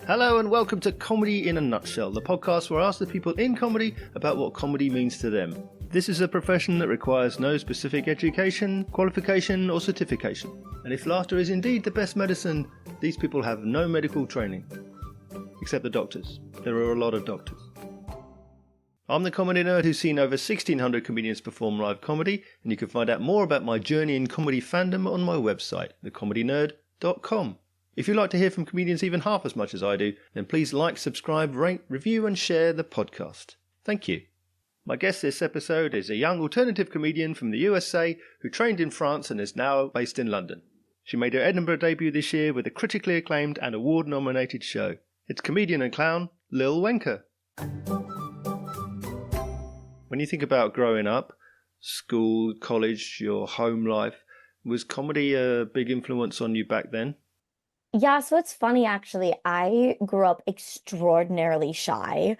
Hello and welcome to Comedy in a Nutshell, the podcast where I ask the people in comedy about what comedy means to them. This is a profession that requires no specific education, qualification or certification. And if laughter is indeed the best medicine, these people have no medical training. Except the doctors. There are a lot of doctors. I'm the comedy nerd who's seen over 1,600 comedians perform live comedy, and you can find out more about my journey in comedy fandom on my website, thecomedynerd.com. If you'd like to hear from comedians even half as much as I do, then please like, subscribe, rate, review and share the podcast. Thank you. My guest this episode is a young alternative comedian from the USA who trained in France and is now based in London. She made her Edinburgh debut this year with a critically acclaimed and award-nominated show. It's comedian and clown Lil Wenker. When you think about growing up, school, college, your home life, was comedy a big influence on you back then? Yeah, so it's funny actually. I grew up extraordinarily shy,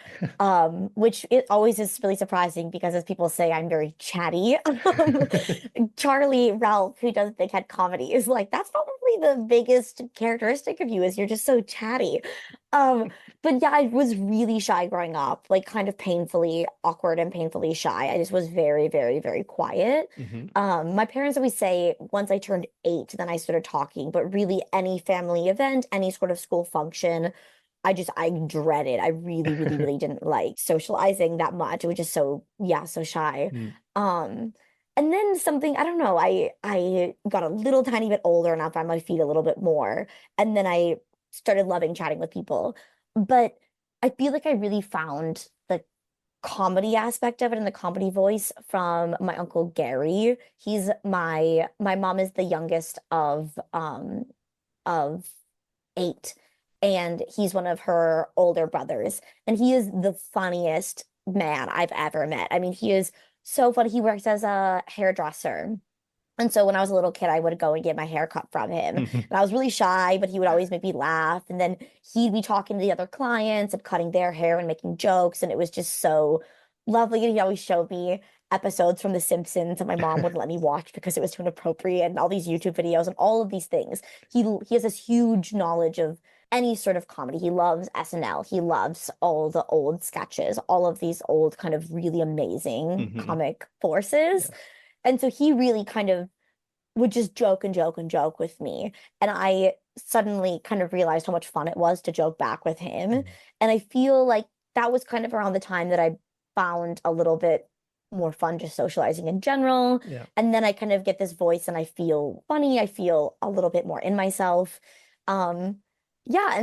which it always is really surprising because as people say, I'm very chatty. Charlie Ralph, who does Big Head Comedy, is like, that's probably the biggest characteristic of you is you're just so chatty. But yeah, I was really shy growing up, like kind of painfully awkward and painfully shy. I just was very, very, very quiet. My parents always say once I turned 8, then I started talking, but really any family event, any sort of school function, I dreaded. I really, really, really didn't like socializing that much. It was just so shy. And then something, I don't know, I got a little tiny bit older and I found my feet a little bit more. And then I started loving chatting with people. But I feel like I really found the comedy aspect of it and the comedy voice from my uncle Gary. He's my mom is the youngest of 8, and he's one of her older brothers, and he is the funniest man I've ever met. I mean, he is so funny. He works as a hairdresser. And so when I was a little kid, I would go and get my hair cut from him. And I was really shy, but he would always make me laugh. And then he'd be talking to the other clients and cutting their hair and making jokes. And it was just so lovely. And he always showed me episodes from The Simpsons and my mom wouldn't let me watch because it was too inappropriate and all these YouTube videos and all of these things. He has this huge knowledge of any sort of comedy. He loves SNL. He loves all the old sketches, all of these old kind of really amazing comic forces. Yeah. And so he really kind of would just joke and joke and joke with me. And I suddenly kind of realized how much fun it was to joke back with him. And I feel like that was kind of around the time that I found a little bit more fun just socializing in general. Yeah. And then I kind of get this voice and I feel funny. I feel a little bit more in myself. And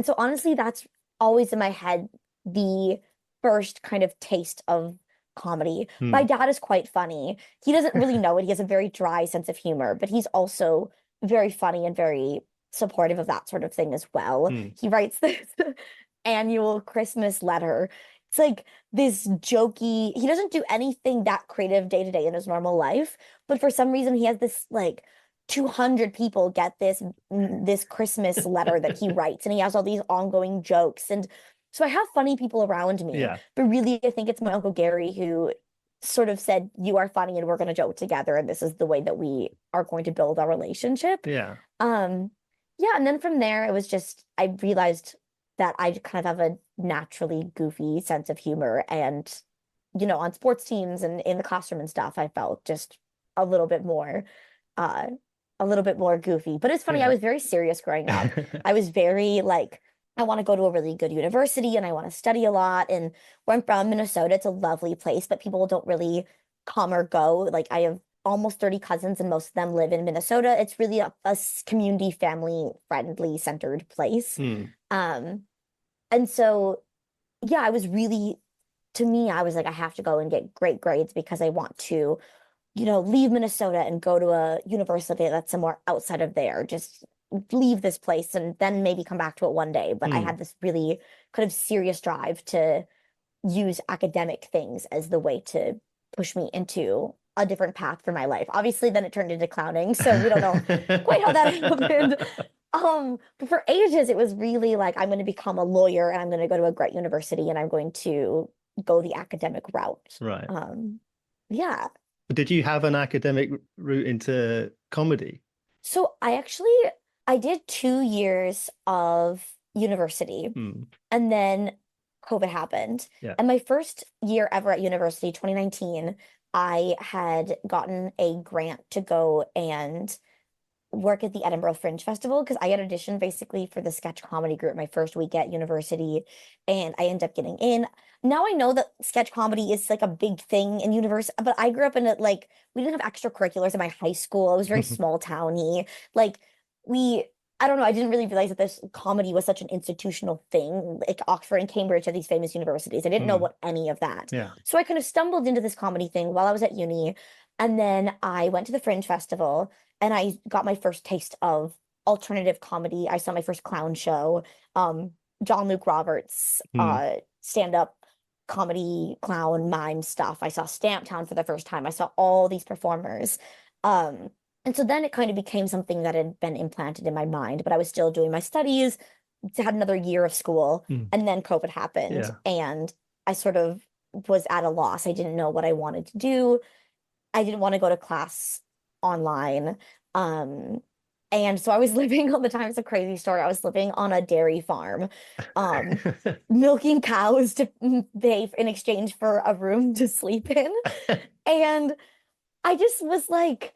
so honestly, that's always in my head, the first kind of taste of comedy. My dad is quite funny. He doesn't really know it. He has a very dry sense of humor, but he's also very funny and very supportive of that sort of thing as well. He writes this annual Christmas letter. It's like this jokey, he doesn't do anything that creative day to day in his normal life, but for some reason he has this like 200 people get this Christmas letter that he writes, and he has all these ongoing jokes. And so I have funny people around me, but really I think it's my Uncle Gary who sort of said, you are funny and we're going to joke together. And this is the way that we are going to build our relationship. And then from there, it was just, I realized that I kind of have a naturally goofy sense of humor. And, you know, on sports teams and in the classroom and stuff, I felt just a little bit more goofy. But it's funny, I was very serious growing up. I was very like, I want to go to a really good university and I want to study a lot. And where I'm from, Minnesota, it's a lovely place, but people don't really come or go. Like I have almost 30 cousins and most of them live in Minnesota. It's really a community, family friendly centered place. And so, I was really, to me, I was like, I have to go and get great grades because I want to, you know, leave Minnesota and go to a university that's somewhere outside of there. Just leave this place and then maybe come back to it one day. But I had this really kind of serious drive to use academic things as the way to push me into a different path for my life. Obviously, then it turned into clowning, so we don't know quite how that happened. But for ages, it was really like, I'm going to become a lawyer and I'm going to go to a great university and I'm going to go the academic route. Right. Yeah. Did you have an academic route into comedy? So I did 2 years of university. Mm. And then COVID happened. Yeah. And my first year ever at university, 2019, I had gotten a grant to go and work at the Edinburgh Fringe Festival because I had auditioned basically for the sketch comedy group my first week at university, and I ended up getting in. Now I know that sketch comedy is like a big thing in university, but I grew up in it like we didn't have extracurriculars in my high school. It was very small towny. Like we I don't know, I didn't really realize that this comedy was such an institutional thing. Like Oxford and Cambridge are these famous universities. I didn't know Mm. what any of that. Yeah. So I kind of stumbled into this comedy thing while I was at uni. And then I went to the Fringe Festival and I got my first taste of alternative comedy. I saw my first clown show, John Luke Roberts, Mm. stand-up comedy, clown, mime stuff. I saw Stamptown for the first time. I saw all these performers. Um, and so then it kind of became something that had been implanted in my mind, but I was still doing my studies, had another year of school, Mm. and then COVID happened, Yeah. and I sort of was at a loss. I didn't know what I wanted to do. I didn't want to go to class online. Um, and so I was living all the time. It's a crazy story. I was living on a dairy farm, um, milking cows to pay in exchange for a room to sleep in. And I just was like,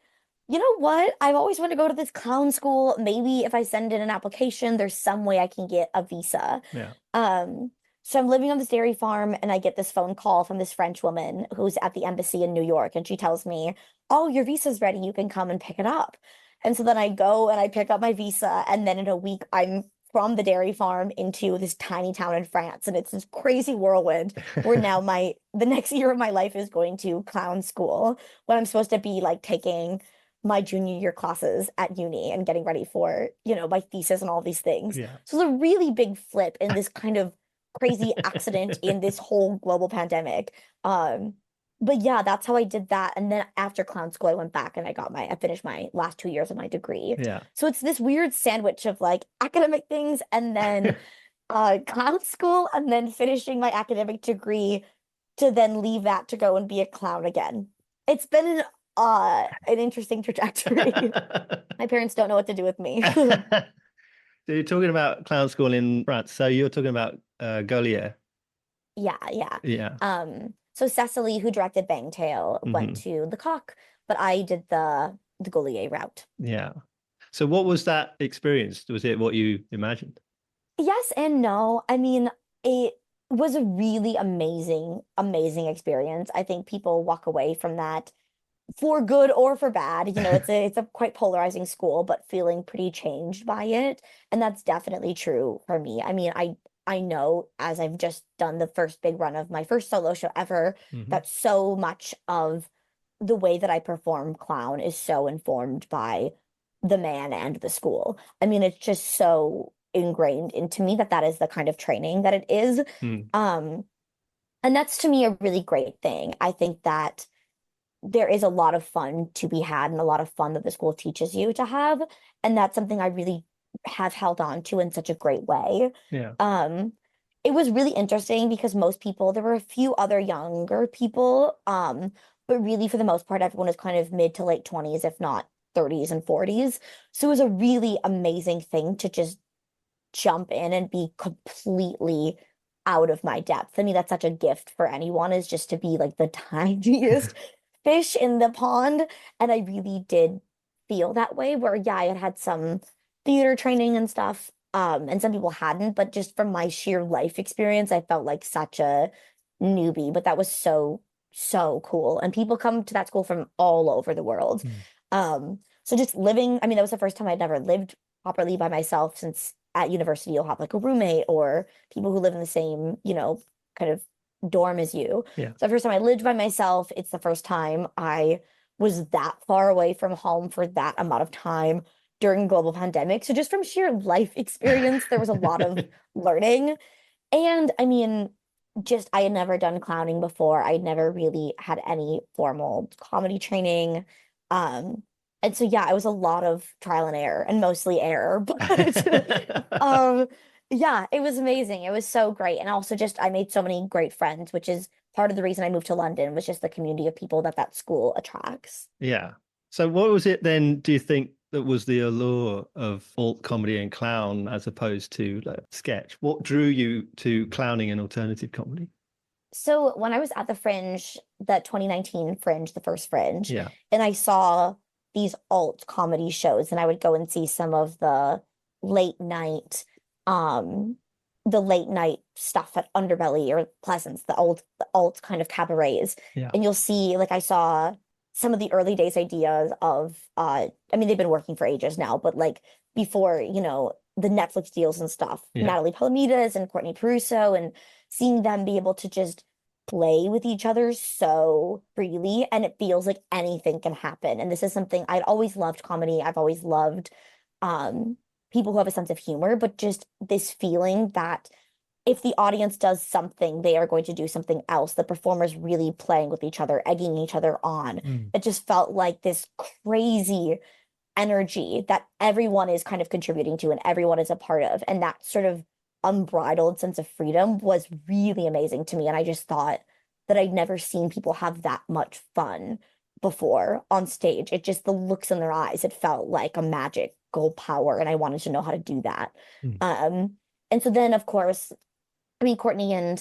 you know what? I've always wanted to go to this clown school. Maybe if I send in an application, there's some way I can get a visa. Yeah. Um, so I'm living on this dairy farm and I get this phone call from this French woman who's at the embassy in New York, and she tells me, "Oh, your visa's ready. You can come and pick it up." And so then I go and I pick up my visa, and then in a week I'm from the dairy farm into this tiny town in France, and it's this crazy whirlwind where now the next year of my life is going to clown school when I'm supposed to be like taking my junior year classes at uni and getting ready for, my thesis and all these things. Yeah. So it's a really big flip in this kind of crazy accident in this whole global pandemic. But yeah, that's how I did that. And then after clown school, I went back and I finished my last 2 years of my degree. Yeah. So it's this weird sandwich of like academic things and then clown school and then finishing my academic degree to then leave that to go and be a clown again. It's been an interesting trajectory. My parents don't know what to do with me. So you're talking about clown school in France. So you're talking about Gaulier. Yeah, yeah. Yeah. So Cecily, who directed Bangtail, went Mhm. to the Coq, but I did the Gaulier route. Yeah. So what was that experience? Was it what you imagined? Yes and no. I mean, it was a really amazing, amazing experience. I think people walk away from that for good or for bad. It's a quite polarizing school, but feeling pretty changed by it. And that's definitely true for me. I mean, I know as I've just done the first big run of my first solo show ever, Mhm. that so much of the way that I perform clown is so informed by the man and the school. I mean, it's just so ingrained into me that that is the kind of training that it is. Mm. Um, and that's to me a really great thing. I think that there is a lot of fun to be had and a lot of fun that the school teaches you to have. And that's something I really have held on to in such a great way. Yeah. It was really interesting because most people, there were a few other younger people, but really for the most part, everyone was kind of mid to late 20s, if not 30s and 40s. So it was a really amazing thing to just jump in and be completely out of my depth. I mean, that's such a gift for anyone, is just to be like the tiniest fish in the pond. And I really did feel that way where, yeah, I had had some theater training and stuff. And some people hadn't, but just from my sheer life experience, I felt like such a newbie, but that was so, so cool. And people come to that school from all over the world. Mm. So just living, I mean, that was the first time I'd never lived properly by myself, since at university you'll have like a roommate or people who live in the same, kind of dorm as you. Yeah. So the first time I lived by myself, it's the first time I was that far away from home for that amount of time during global pandemic. So just from sheer life experience, there was a lot of learning. And I mean, just I had never done clowning before. I'd never really had any formal comedy training. And so yeah, it was a lot of trial and error and mostly error, but yeah, it was amazing. It was so great. And also just I made so many great friends, which is part of the reason I moved to London, was just the community of people that that school attracts. Yeah. So what was it then, do you think, was the allure of alt comedy and clown as opposed to like, sketch? What drew you to clowning and alternative comedy? So when I was at the Fringe, that 2019 Fringe, the first Fringe, Yeah. and I saw these alt comedy shows, and I would go and see some of late night, um, the late night stuff at Underbelly or Pleasance, the alt kind of cabarets. Yeah. And you'll see, like I saw some of the early days ideas of I mean, they've been working for ages now, but like before, the Netflix deals and stuff, Yeah. Natalie Palamides and Courtney Peruso, and seeing them be able to just play with each other so freely, and it feels like anything can happen. And this is something I'd always loved comedy. I've always loved um people who have a sense of humor, but just this feeling that if the audience does something, they are going to do something else. The performers really playing with each other, egging each other on. Mm. It just felt like this crazy energy that everyone is kind of contributing to and everyone is a part of. And that sort of unbridled sense of freedom was really amazing to me. And I just thought that I'd never seen people have that much fun before on stage. It just, the looks in their eyes, it felt like a magical power. And I wanted to know how to do that. Mm. And so then, of course, I mean, Courtney and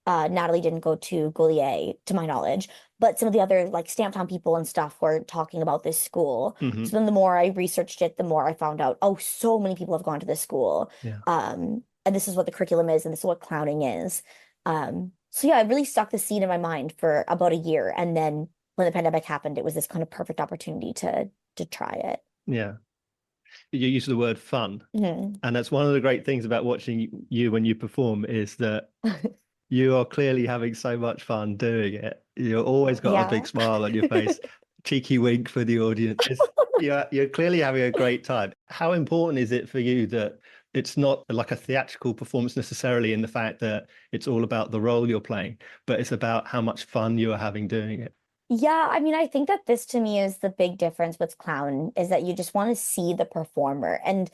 Natalie didn't go to Gaulier, to my knowledge, but some of the other like Stamptown people and stuff were talking about this school. Mm-hmm. So then the more I researched it, the more I found out, oh, so many people have gone to this school. Yeah. And this is what the curriculum is, and this is what clowning is. So yeah, it really stuck the seed in my mind for about a year. And then when the pandemic happened, it was this kind of perfect opportunity to try it. Yeah. You use the word fun. Mm-hmm. And that's one of the great things about watching you when you perform is that you are clearly having so much fun doing it. You've always got a big smile on your face, cheeky wink for the audience. You're clearly having a great time. How important is it for you that it's not like a theatrical performance necessarily in the fact that it's all about the role you're playing, but it's about how much fun you are having doing it? Yeah, I mean, I think that this to me is the big difference with clown is that you just want to see the performer and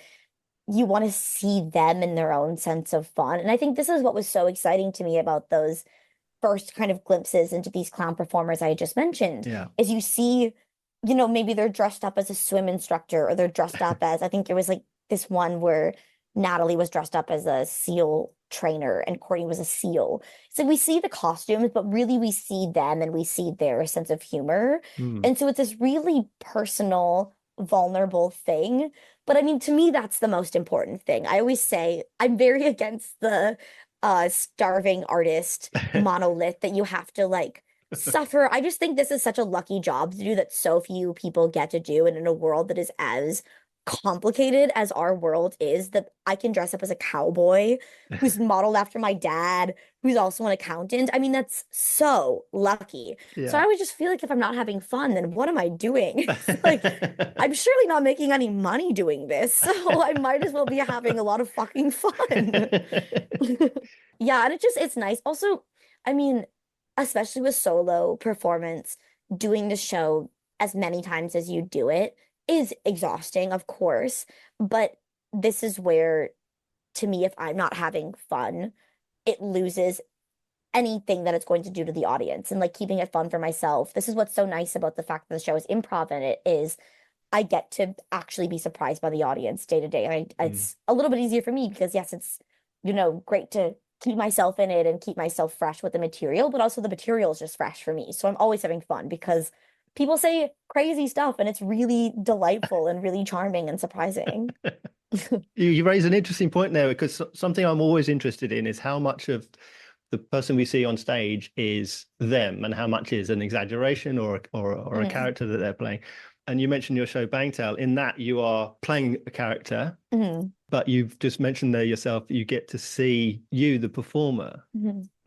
you want to see them in their own sense of fun. And I think this is what was so exciting to me about those first kind of glimpses into these clown performers I just mentioned. Yeah. Is you see, maybe they're dressed up as a swim instructor or they're dressed up as, I think it was like this one where Natalie was dressed up as a SEAL trainer and Courtney was a SEAL. So we see the costumes, but really we see them and we see their sense of humor. Mm. And so it's this really personal, vulnerable thing. But I mean, to me, that's the most important thing. I always say I'm very against the starving artist monolith that you have to like suffer. I just think this is such a lucky job to do that so few people get to do. And in a world that is as complicated as our world is, that I can dress up as a cowboy who's modeled after my dad, who's also an accountant. I mean, that's so lucky. Yeah. So I would just feel like if I'm not having fun, then what am I doing? Like, I'm surely not making any money doing this. So I might as well be having a lot of fucking fun. Yeah, and it's nice. Also, I mean, especially with solo performance, doing the show as many times as you do it is exhausting, of course, but this is where, to me, if I'm not having fun, it loses anything that it's going to do to the audience and like keeping it fun for myself. This is what's so nice about the fact that the show is improv and it is I get to actually be surprised by the audience day to day. And it's a little bit easier for me because yes, it's, great to keep myself in it and keep myself fresh with the material, but also the material is just fresh for me. So I'm always having fun because people say crazy stuff and it's really delightful and really charming and surprising. You raise an interesting point there because something I'm always interested in is how much of the person we see on stage is them and how much is an exaggeration or a character that they're playing. And you mentioned your show Bangtail. In that you are playing a character, but you've just mentioned there yourself, you get to see you, the performer.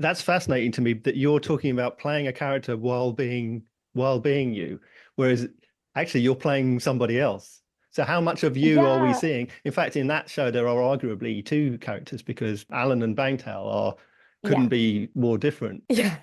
That's fascinating to me that you're talking about playing a character while being you, whereas actually you're playing somebody else. So how much of you are we seeing? In fact, in that show, there are arguably two characters because Alan and Bangtail couldn't be more different. Yeah.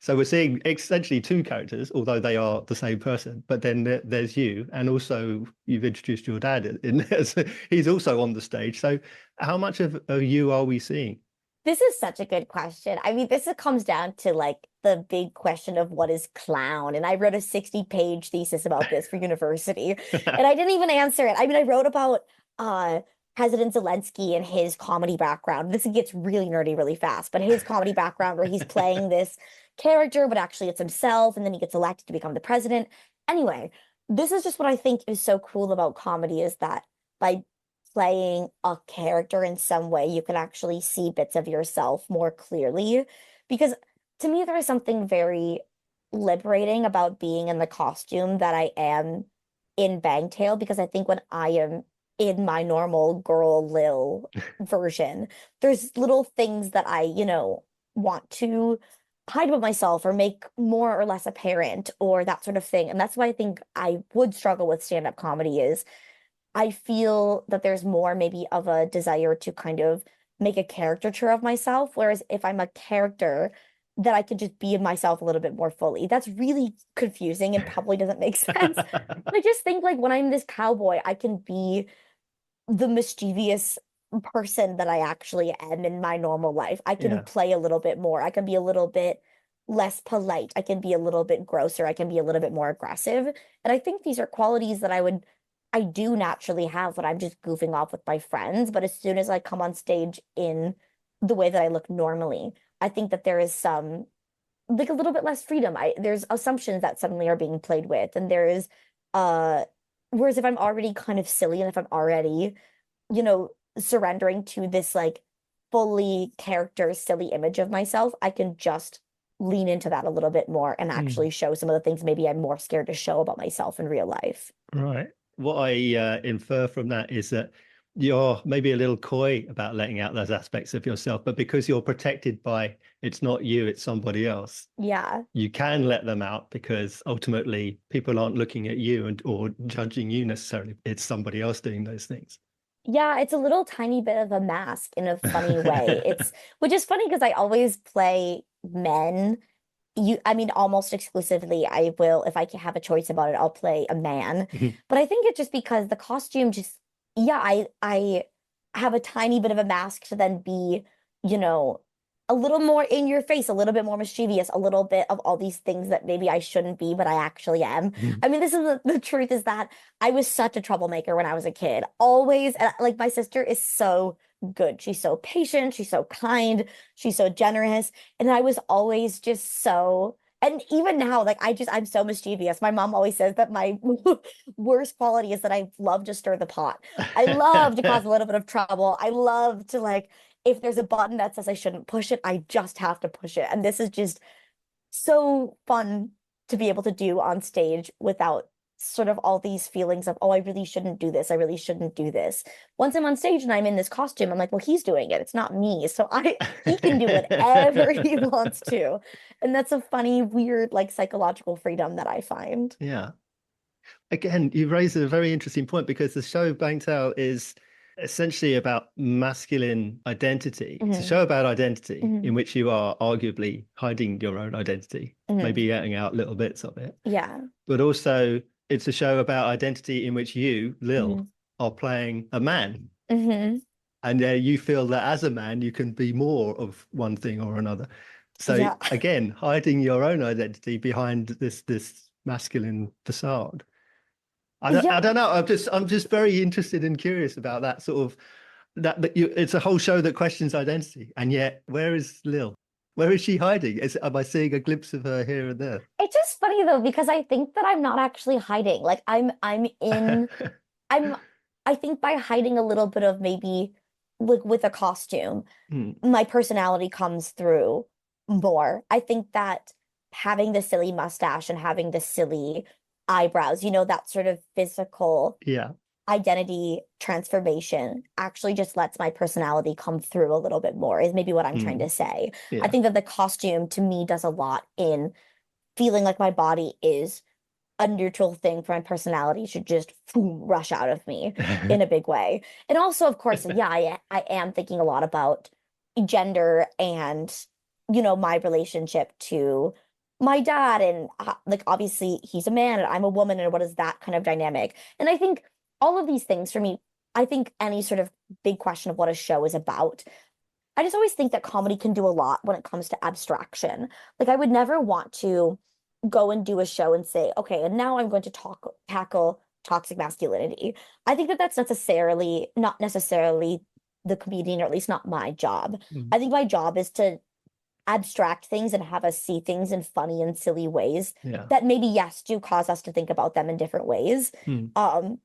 So we're seeing essentially two characters, although they are the same person. But then there's you, and also you've introduced your dad in there. So he's also on the stage. So how much of you are we seeing? This is such a good question. I mean, this comes down to like the big question of what is clown. And I wrote a 60-page thesis about this for university. And I didn't even answer it. I mean, I wrote about uh President Zelensky and his comedy background. This gets really nerdy really fast, but his comedy background where he's playing this character, but actually it's himself, and then he gets elected to become the president. Anyway, this is just what I think is so cool about comedy is that by playing a character in some way, you can actually see bits of yourself more clearly. Because to me, there is something very liberating about being in the costume that I am in Bangtail, because I think when I am in my normal girl Lil version, there's little things that I, want to hide about myself or make more or less apparent or that sort of thing. And that's why I think I would struggle with stand-up comedy is I feel that there's more maybe of a desire to kind of make a caricature of myself. Whereas if I'm a character, that I could just be myself a little bit more fully. That's really confusing and probably doesn't make sense. But I just think like when I'm this cowboy, I can be the mischievous person that I actually am in my normal life. I can Yeah. play a little bit more. I can be a little bit less polite. I can be a little bit grosser. I can be a little bit more aggressive. And I think these are qualities that I do naturally have when I'm just goofing off with my friends. But as soon as I come on stage in the way that I look normally, I think that there is some like a little bit less freedom. There's assumptions that suddenly are being played with, and there is uh whereas if I'm already kind of silly and if I'm already, surrendering to this like fully character silly image of myself, I can just lean into that a little bit more and Mm. actually show some of the things maybe I'm more scared to show about myself in real life. Right. What I infer from that is that you're maybe a little coy about letting out those aspects of yourself, but because you're protected by it's not you, it's somebody else, Yeah. you can let them out because ultimately people aren't looking at you or judging you necessarily. It's somebody else doing those things. Yeah, it's a little tiny bit of a mask in a funny way. Which is funny because I always play men. I mean, almost exclusively, I will, if I can have a choice about it, I'll play a man. But I think it's just because the costume just, yeah, I have a tiny bit of a mask to then be, you know, a little more in your face, a little bit more mischievous, a little bit of all these things that maybe I shouldn't be, but I actually am. I mean, this is the truth is that I was such a troublemaker when I was a kid. Always, and like my sister is so good. She's so patient, she's so kind, she's so generous. And I was always just so, and even now, like I'm so mischievous. My mom always says that my worst quality is that I love to stir the pot. I love to cause a little bit of trouble. I love to like, if there's a button that says I shouldn't push it, I just have to push it. And this is just so fun to be able to do on stage without sort of all these feelings of, oh, I really shouldn't do this. I really shouldn't do this. Once I'm on stage and I'm in this costume, I'm like, well, he's doing it. It's not me. So he can do whatever he wants to. And that's a funny, weird, like psychological freedom that I find. Yeah. Again, you raise a very interesting point because the show Bangtail is essentially about masculine identity. It's a Hmm. show about identity in Hmm. which you are arguably hiding your own identity, Hmm. maybe letting out little bits of it. Yeah. But also, it's a show about identity in which you, Lil, Hmm. are playing a man. Hmm. And you feel that as a man, you can be more of one thing or another. So Yeah. again, hiding your own identity behind this masculine facade. I Yeah. don't know. I'm just very interested and curious about that sort of it's a whole show that questions identity. And yet, where is Lil? Where is she hiding? Am I seeing a glimpse of her here and there? It's just funny though, because I think that I'm not actually hiding. Like I'm I think by hiding a little bit of maybe like with a costume, Hmm, my personality comes through more. I think that having the silly mustache and having the silly eyebrows, that sort of physical yeah. identity transformation actually just lets my personality come through a little bit more, is maybe what I'm trying Hmm, to say. I yeah. think that the costume to me does a lot in feeling like my body is a neutral thing for my personality to just rush out of me in a big way. And also, of course, yeah, I am thinking a lot about gender and, my relationship to my dad. And like, obviously, he's a man and I'm a woman. And what is that kind of dynamic? And I think all of these things for me, I think any sort of big question of what a show is about, I just always think that comedy can do a lot when it comes to abstraction. Like I would never want to go and do a show and say, okay, and now I'm going to tackle toxic masculinity. I think that that's necessarily not necessarily the comedian, or at least not my job. Mm. I think my job is to abstract things and have us see things in funny and silly ways Yeah. that maybe, yes, do cause us to think about them in different ways. Mm.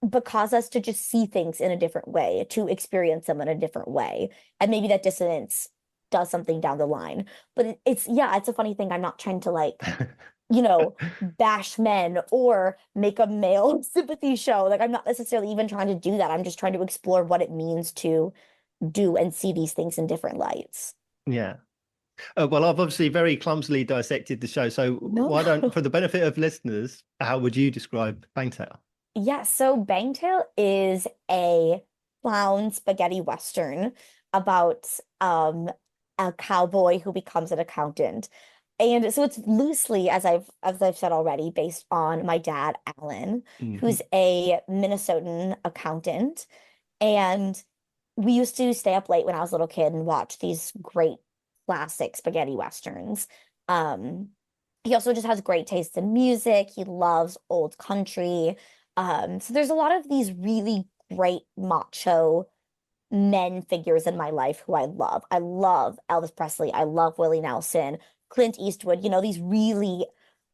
But cause us to just see things in a different way, to experience them in a different way. And maybe that dissonance does something down the line. But yeah, it's a funny thing. I'm not trying to like, bash men or make a male sympathy show. Like I'm not necessarily even trying to do that. I'm just trying to explore what it means to do and see these things in different lights. Yeah. Well, I've obviously very clumsily dissected the show. So No, why don't, no. for the benefit of listeners, how would you describe Bangtail? Yeah, so Bangtail is a clown spaghetti western about a cowboy who becomes an accountant. And so it's loosely, as I've said already, based on my dad, Alan, Hmm. who's a Minnesotan accountant. And we used to stay up late when I was a little kid and watch these great classic spaghetti westerns. Um, he also just has great taste in music. He loves old country. So there's a lot of these really great macho men figures in my life who I love. I love Elvis Presley. I love Willie Nelson, Clint Eastwood, these really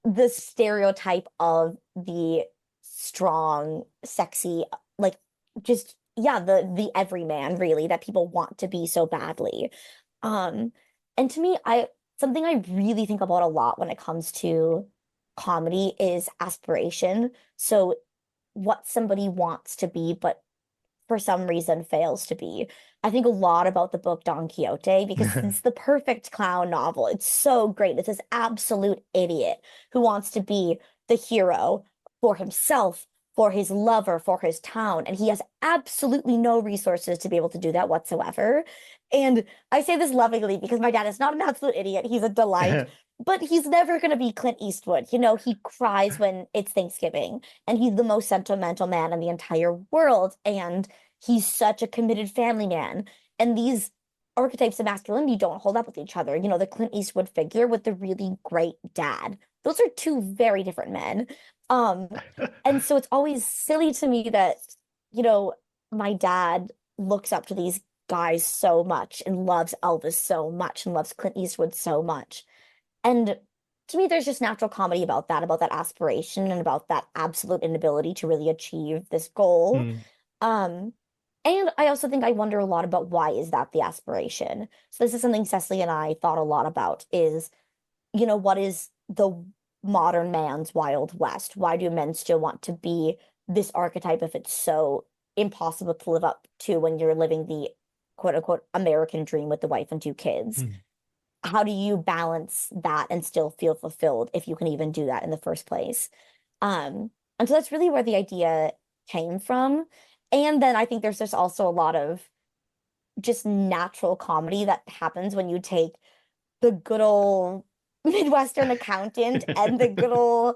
the stereotype of the strong, sexy, like just yeah, the everyman really that people want to be so badly. Um, and to me, I something I really think about a lot when it comes to comedy is aspiration. So what somebody wants to be, but for some reason fails to be. I think a lot about the book Don Quixote because it's the perfect clown novel. It's so great. It's this absolute idiot who wants to be the hero for himself, for his lover, for his town, and he has absolutely no resources to be able to do that whatsoever. And I say this lovingly because my dad is not an absolute idiot. He's a delight. But he's never going to be Clint Eastwood. He cries when it's Thanksgiving, and he's the most sentimental man in the entire world. And he's such a committed family man. And these archetypes of masculinity don't hold up with each other. The Clint Eastwood figure with the really great dad. Those are two very different men. Um, and so it's always silly to me that, my dad looks up to these guys so much and loves Elvis so much and loves Clint Eastwood so much. And to me, there's just natural comedy about that aspiration and about that absolute inability to really achieve this goal. Mm. Um, and I also think I wonder a lot about why is that the aspiration? So this is something Cecily and I thought a lot about is, what is the modern man's Wild West? Why do men still want to be this archetype if it's so impossible to live up to when you're living the quote unquote American dream with the wife and two kids? Mm. How do you balance that and still feel fulfilled if you can even do that in the first place? And so that's really where the idea came from. And then I think there's just also a lot of just natural comedy that happens when you take the good old Midwestern accountant and the good old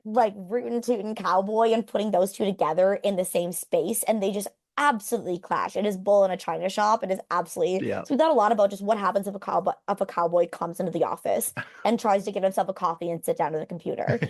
like rootin' tootin' cowboy and putting those two together in the same space and they just absolutely clash. It is bull in a china shop. It is absolutely Yeah. so we thought a lot about just what happens if a cowboy comes into the office and tries to get himself a coffee and sit down at the computer.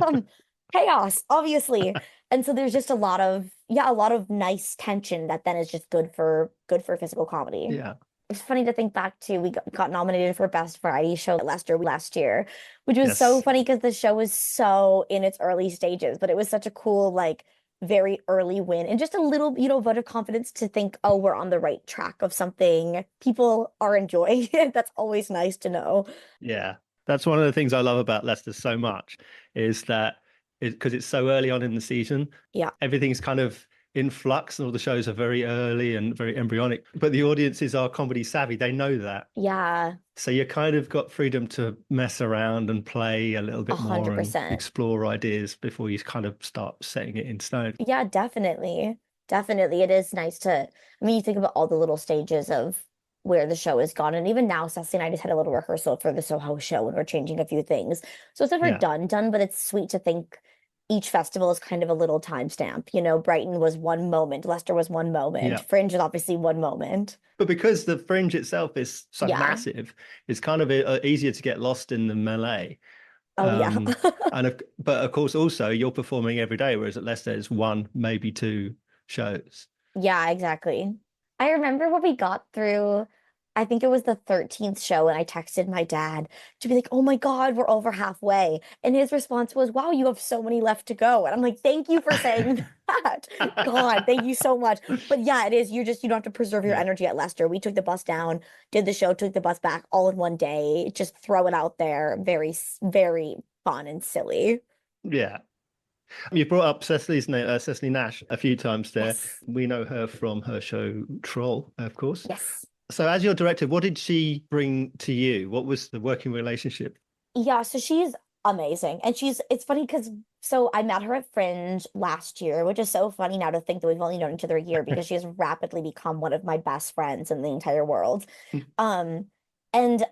Um, chaos, obviously. And so there's just a lot of nice tension that then is just good for physical comedy. Yeah. It's funny to think back to we got nominated for Best Variety Show last year, which was so Yes. funny because the show was so in its early stages, but it was such a cool, like very early win and just a little, vote of confidence to think, oh, we're on the right track of something people are enjoying. That's always nice to know. Yeah. That's one of the things I love about Leicester so much is that because it's so early on in the season, Yeah. everything's kind of in flux and all the shows are very early and very embryonic, but the audiences are comedy savvy. They know that. Yeah, So you kind of got freedom to mess around and play a little a bit more hundred and percent. explore ideas before you kind of start setting it in stone. Yeah, definitely. Definitely. It is nice you think about all the little stages of where the show has gone. And even now, Ceci and I just had a little rehearsal for the Soho show and we're changing a few things. So it's never Yeah. done, but it's sweet to think, each festival is kind of a little timestamp. You know, Brighton was one moment, Leicester was one moment, Yeah. Fringe is obviously one moment. But because the Fringe itself is so Yeah. massive, it's kind of easier to get lost in the melee. Oh yeah. But of course, also you're performing every day, whereas at Leicester it's one, maybe two shows. Yeah, exactly. I remember when we got through, I think it was the 13th show, and I texted my dad to be like, oh my God, we're over halfway. And his response was, wow, you have so many left to go. And I'm like, thank you for saying that. God, thank you so much. But yeah, it is. You don't have to preserve your Yeah. energy at Leicester. We took the bus down, did the show, took the bus back all in one day. Just throw it out there. Very, very fun and silly. Yeah. You brought up Cecily's name, Cecily Nash, a few times there. Yes. We know her from her show Troll, of course. Yes. So, as your director, what did she bring to you? What was the working relationship? Yeah, so she's amazing. And it's funny because so I met her at Fringe last year, which is so funny now to think that we've only known each other a year because she has rapidly become one of my best friends in the entire world. Um, and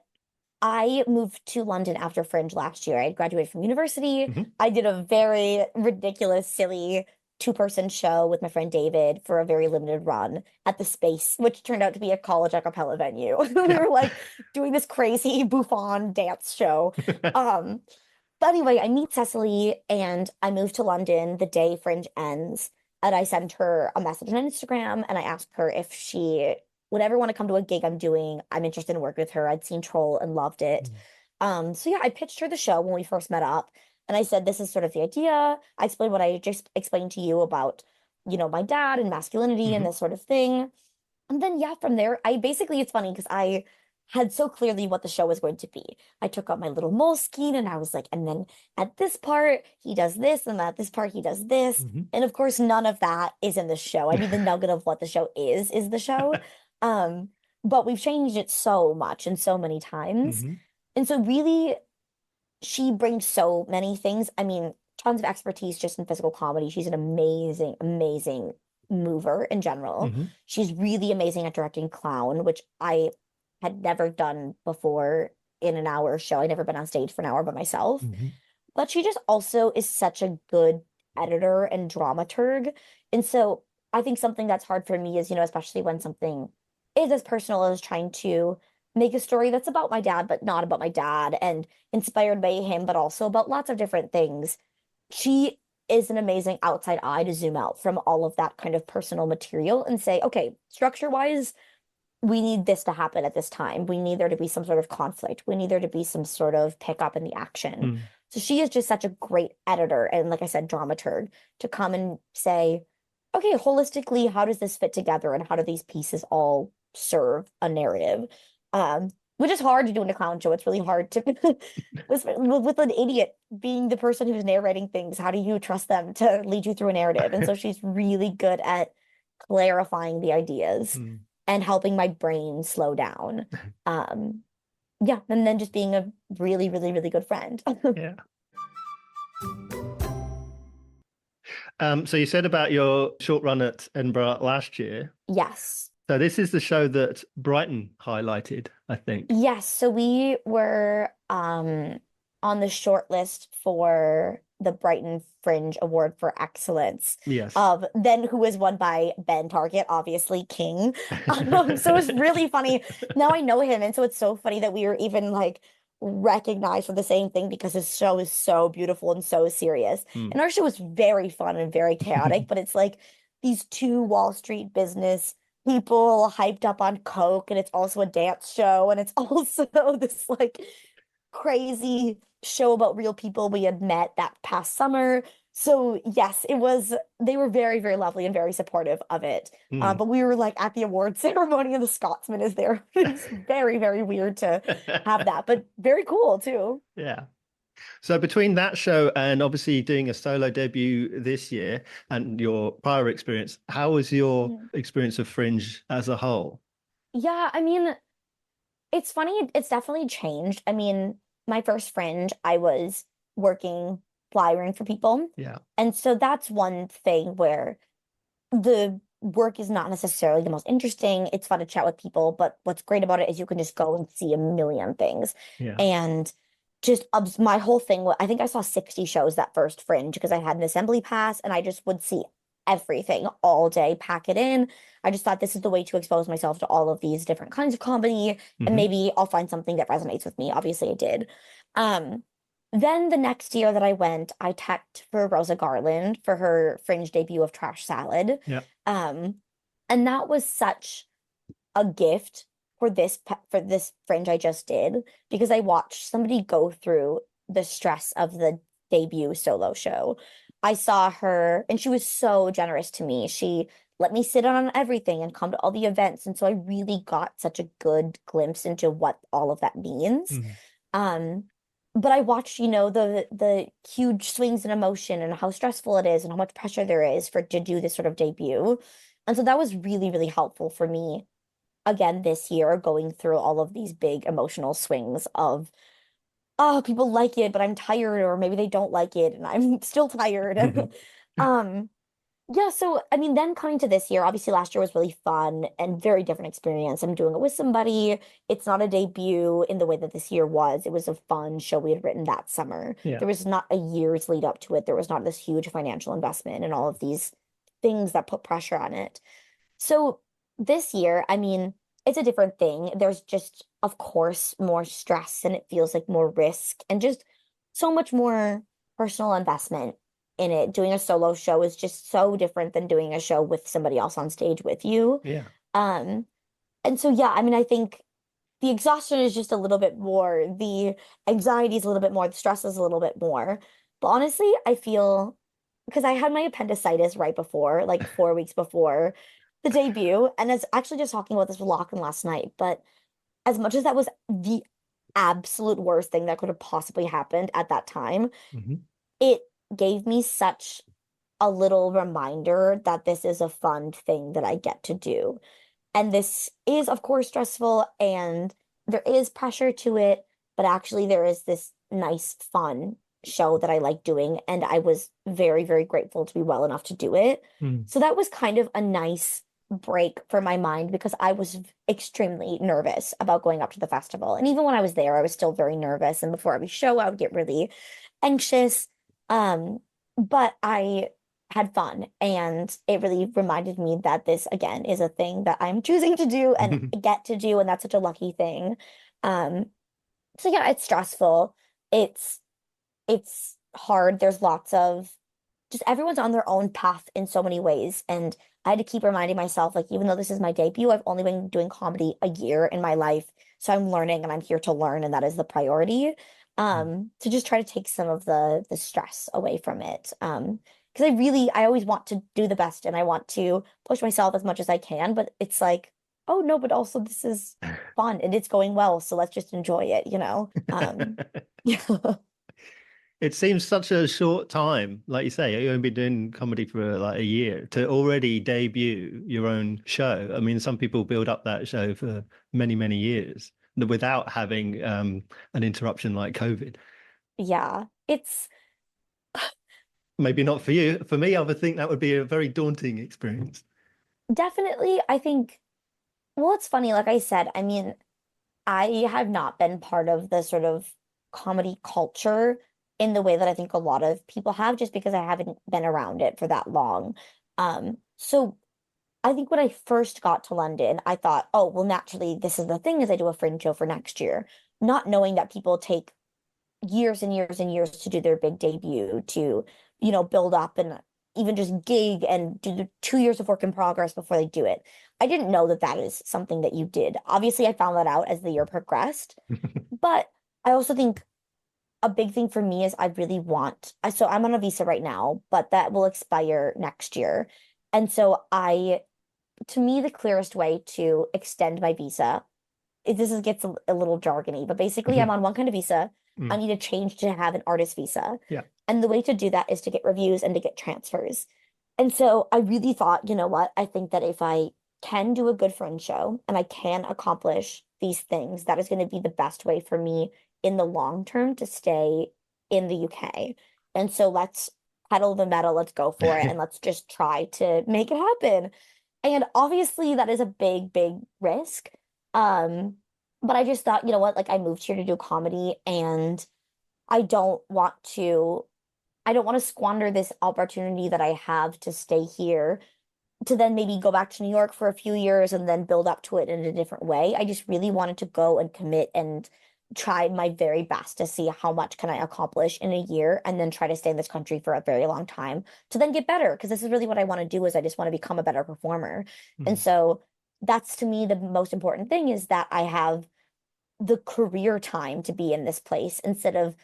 I moved to London after Fringe last year. I had graduated from university. Mhm. I did a very ridiculous, silly two-person show with my friend David for a very limited run at the Space, which turned out to be a college a cappella venue. We Yeah. were like doing this crazy bouffon dance show. Um, but anyway, I meet Cecily and I moved to London the day Fringe ends. And I sent her a message on Instagram and I asked her if she would ever want to come to a gig I'm doing. I'm interested in working with her. I'd seen Troll and loved it. So yeah, I pitched her the show when we first met up. And I said, this is sort of the idea. I explained what I just explained to you about, you know, my dad and masculinity and Mhm. this sort of thing. And then yeah, from there, I basically it's funny because I had so clearly what the show was going to be. I took out my little Moleskine and I was like, and then at this part he does this, and at this part he does this. Mhm. And of course, none of that is in the show. I mean, the nugget of what the show is the show. Um, but we've changed it so much and so many times. Mhm. And so really she brings so many things. I mean, tons of expertise just in physical comedy. She's an amazing, amazing mover in general. Mhm. She's really amazing at directing clown, which I had never done before in an hour show. I'd never been on stage for an hour by myself. Mhm. But she just also is such a good editor and dramaturg. And so I think something that's hard for me is, you know, especially when something is as personal as trying to make a story that's about my dad, but not about my dad, and inspired by him, but also about lots of different things. She is an amazing outside eye to zoom out from all of that kind of personal material and say, okay, structure wise, we need this to happen at this time. We need there to be some sort of conflict. We need there to be some sort of pickup in the action. Mm. So she is just such a great editor and, like I said, dramaturg to come and say, okay, holistically, how does this fit together and how do these pieces all serve a narrative? Which is hard to do in a clown show. It's really hard to with an idiot being the person who's narrating things. How do you trust them to lead you through a narrative? And so she's really good at clarifying the ideas Mm. and helping my brain slow down. Um, yeah, and then just being a really, really, really good friend. Yeah. So you said about your short run at Edinburgh last year. Yes. So this is the show that Brighton highlighted, I think. Yes, so we were on the short list for the Brighton Fringe Award for Excellence. Yes. Then who was won by Ben Target, obviously King. So it's really funny. Now I know him, and so it's so funny that we were even like recognized for the same thing because his show is so beautiful and so serious. Mm. And our show was very fun and very chaotic, but it's like these two Wall Street business people hyped up on Coke, and it's also a dance show, and it's also this like crazy show about real people we had met that past summer. So yes, it was, they were very, very lovely and very supportive of it. Mm. But we were like at the award ceremony and the Scotsman is there. It's very, very weird to have that, but very cool too. Yeah. So between that show and obviously doing a solo debut this year and your prior experience, how was your Mhm. experience of Fringe as a whole? Yeah, I mean, it's funny, it's definitely changed. I mean, my first Fringe, I was working flyering for people. Yeah. And so that's one thing where the work is not necessarily the most interesting. It's fun to chat with people, but what's great about it is you can just go and see a million things. Yeah. And just my whole thing I think I saw 60 shows that first Fringe because I had an assembly pass and I just would see everything all day, pack it in. I just thought this is the way to expose myself to all of these different kinds of comedy, and Hmm. maybe I'll find something that resonates with me. Obviously, I did. Um, then the next year that I went, I teched for Rosa Garland for her Fringe debut of Trash Salad. Yeah. Um, and that was such a gift for this Fringe I just did because I watched somebody go through the stress of the debut solo show. I saw her and she was so generous to me. She let me sit on everything and come to all the events. And so I really got such a good glimpse into what all of that means. Mm. Um, but I watched, the huge swings in emotion and how stressful it is and how much pressure there is for to do this sort of debut. And so that was really, really helpful for me again this year, going through all of these big emotional swings of, oh, people like it, but I'm tired, or maybe they don't like it and I'm still tired. Um, yeah, so I mean, then coming to this year, obviously last year was really fun and very different experience. I'm doing it with somebody. It's not a debut in the way that this year was. It was a fun show we had written that summer. Yeah. There was not a year's lead up to it. There was not this huge financial investment and all of these things that put pressure on it. So this year, I mean, it's a different thing. There's just, of course, more stress and it feels like more risk and just so much more personal investment in it. Doing a solo show is just so different than doing a show with somebody else on stage with you. Yeah. Um, and so yeah, I mean, I think the exhaustion is just a little bit more, the anxiety is a little bit more, the stress is a little bit more. But honestly, I feel because I had my appendicitis right before, like 4 weeks before the debut, and it's actually just talking about this with Lachlan last night. But as much as that was the absolute worst thing that could have possibly happened at that time, Hmm. it gave me such a little reminder that this is a fun thing that I get to do. And this is, of course, stressful and there is pressure to it, but actually there is this nice, fun show that I like doing. And I was very, very grateful to be well enough to do it. Mm. So that was kind of a nice break for my mind because I was extremely nervous about going up to the festival. And even when I was there, I was still very nervous. And before every show, I would get really anxious. Um, but I had fun and it really reminded me that this again is a thing that I'm choosing to do and get to do, and that's such a lucky thing. Um so yeah, it's stressful. It's it's hard. There's lots of just everyone's on their own path in so many ways, and I had to keep reminding myself, like, even though this is my debut, I've only been doing comedy a year in my life, so I'm learning and I'm here to learn, and that is the priority. To just try to take some of the stress away from it. Because I always want to do the best and I want to push myself as much as I can, but it's like, oh no, but also this is fun and it's going well, so let's just enjoy it, you know? Yeah. It seems such a short time, like you say, you've only been doing comedy for like a year to already debut your own show. I mean, some people build up that show for many, many years without having an interruption like COVID. Yeah. It's Maybe not for you. For me, I would think that would be a very daunting experience. definitely, I think, well, it's funny, like I said, I mean, I have not been part of the sort of comedy culture in the way that I think a lot of people have, just because I haven't been around it for that long. So I think when I first got to London, I thought, oh, well, naturally, this is the thing is I do a fringe show for next year, not knowing that people take years and years and years to do their big debut, to, build up and even just gig and do the 2 years of work in progress before they do it. I didn't know that that is something that you did. Obviously, I found that out as the year progressed, but I also think a big thing for me is I really want, so I'm on a visa right now, but that will expire next year. And so to me, the clearest way to extend my visa, gets a little jargony, but basically I'm on one kind of visa. I Mm. need to change to have an artist visa. Yeah. And the way to do that is to get reviews and to get transfers. And so I really thought, you know what? I think that if I can do a good friend show and I can accomplish these things, that is going to be the best way for me in the long term to stay in the UK. And so let's pedal the metal, let's go for it, and let's just try to make it happen. And obviously that is a big, big risk. Um, but I just thought, you know what, like I moved here to do comedy and I don't want to I don't want to squander this opportunity that I have to stay here to then maybe go back to New York for a few years and then build up to it in a different way. I just really wanted to go and commit and try my very best to see how much can I accomplish in a year and then try to stay in this country for a very long time to then get better because this is really what I want to do is I just want to become a better performer. And Mm. so that's to me the most important thing is that I have the career time to be in this place instead of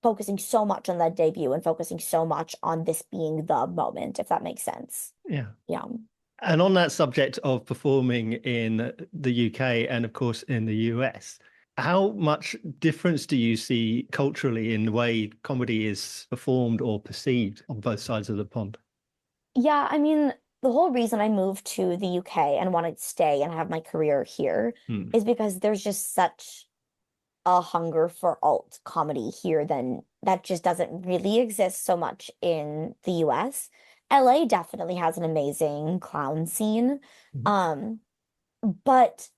focusing so much on that debut and focusing so much on this being the moment, if that makes sense. Yeah. Yeah. And on that subject of performing in the UK and, of course, in the US, how much difference do you see culturally in the way comedy is performed or perceived on both sides of the pond? Yeah, I mean, the whole reason I moved to the UK and wanted to stay and have my career here Mm. is because there's just such a hunger for alt comedy here then that just doesn't really exist so much in the US. LA definitely has an amazing clown scene. Mhm. Um, but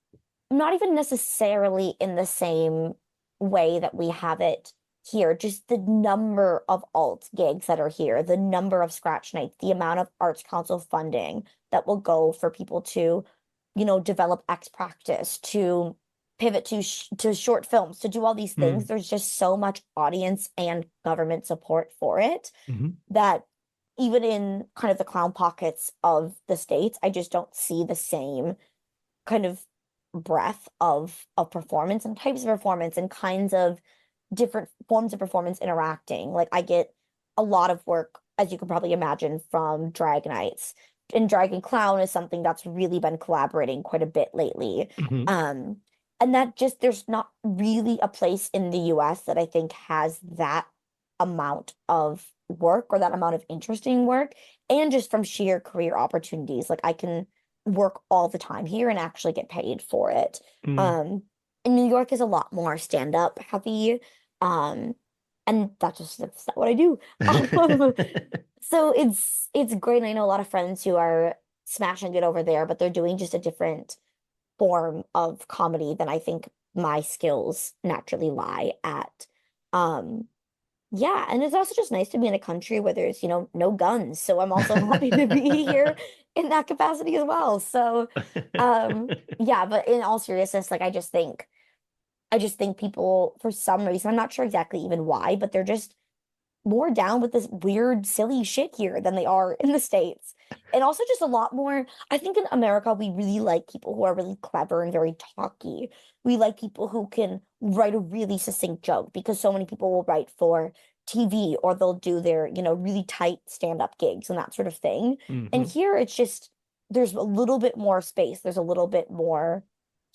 not even necessarily in the same way that we have it here. Just the number of alt gigs that are here, the number of scratch nights, the amount of Arts Council funding that will go for people to, develop X practice, to pivot to short films, to do all these things. Mm. There's just so much audience and government support for it Mhm. that even in kind of the clown pockets of the States, I just don't see the same kind of breadth of performance and types of performance and kinds of different forms of performance interacting. Like I get a lot of work, as you can probably imagine, from drag nights. And drag and clown is something that's really been collaborating quite a bit lately. Mhm. Um, and that just there's not really a place in the US that I think has that amount of work or that amount of interesting work. And just from sheer career opportunities. Like I can work all the time here and actually get paid for it. Mm. Um, and New York is a lot more stand-up heavy. Um, and that's not what I do. Um, so it's great. And I know a lot of friends who are smashing it over there, but they're doing just a different form of comedy than I think my skills naturally lie at. Um, yeah, and it's also just nice to be in a country where there's, no guns. So I'm also happy to be here in that capacity as well. So, yeah, but in all seriousness, like I just think people, for some reason, I'm not sure exactly even why, but they're just more down with this weird, silly shit here than they are in the States. And also just a lot more, I think in America, we really like people who are really clever and very talky. We like people who can write a really succinct joke because so many people will write for TV or they'll do their, really tight stand-up gigs and that sort of thing. And Mhm. here it's just, there's a little bit more space. There's a little bit more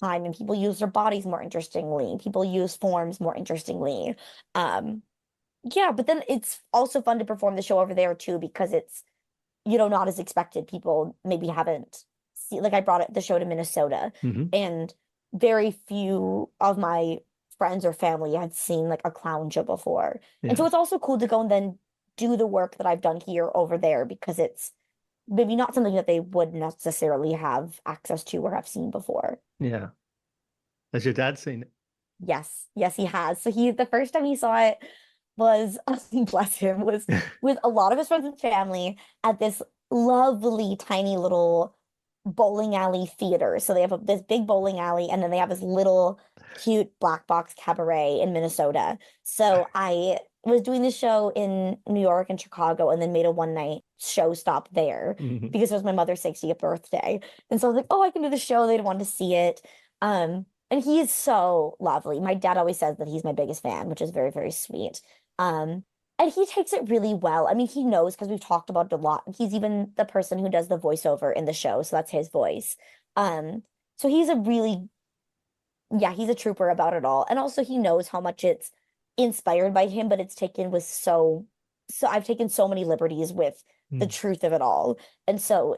time and people use their bodies more interestingly. People use forms more interestingly. Um, yeah, but then it's also fun to perform the show over there too because it's, not as expected. People maybe haven't seen, like I brought the show to Minnesota Mhm. and very few of my friends or family had seen like a clown show before. And so Yeah. it's also cool to go and then do the work that I've done here over there because it's maybe not something that they would necessarily have access to or have seen before. Yeah. Has your dad seen it? Yes, yes, he has. So the first time he saw it was, bless him, was with a lot of his friends and family at this lovely tiny little bowling alley theater. So they have this big bowling alley, and then they have this little cute black box cabaret in Minnesota. So I was doing the show in New York and Chicago, and then made a one night show stop there Mhm. because it was my mother's 60th birthday. And so I was like, oh, I can do the show. They'd want to see it. And he is so lovely. My dad always says that he's my biggest fan, which is very, very sweet. Um, and he takes it really well. I mean, he knows because we've talked about it a lot. He's even the person who does the voiceover in the show, so that's his voice. Um, so he's a really, yeah, he's a trooper about it all. And also he knows how much it's inspired by him, but it's taken with so I've taken so many liberties with the Mm. truth of it all. And so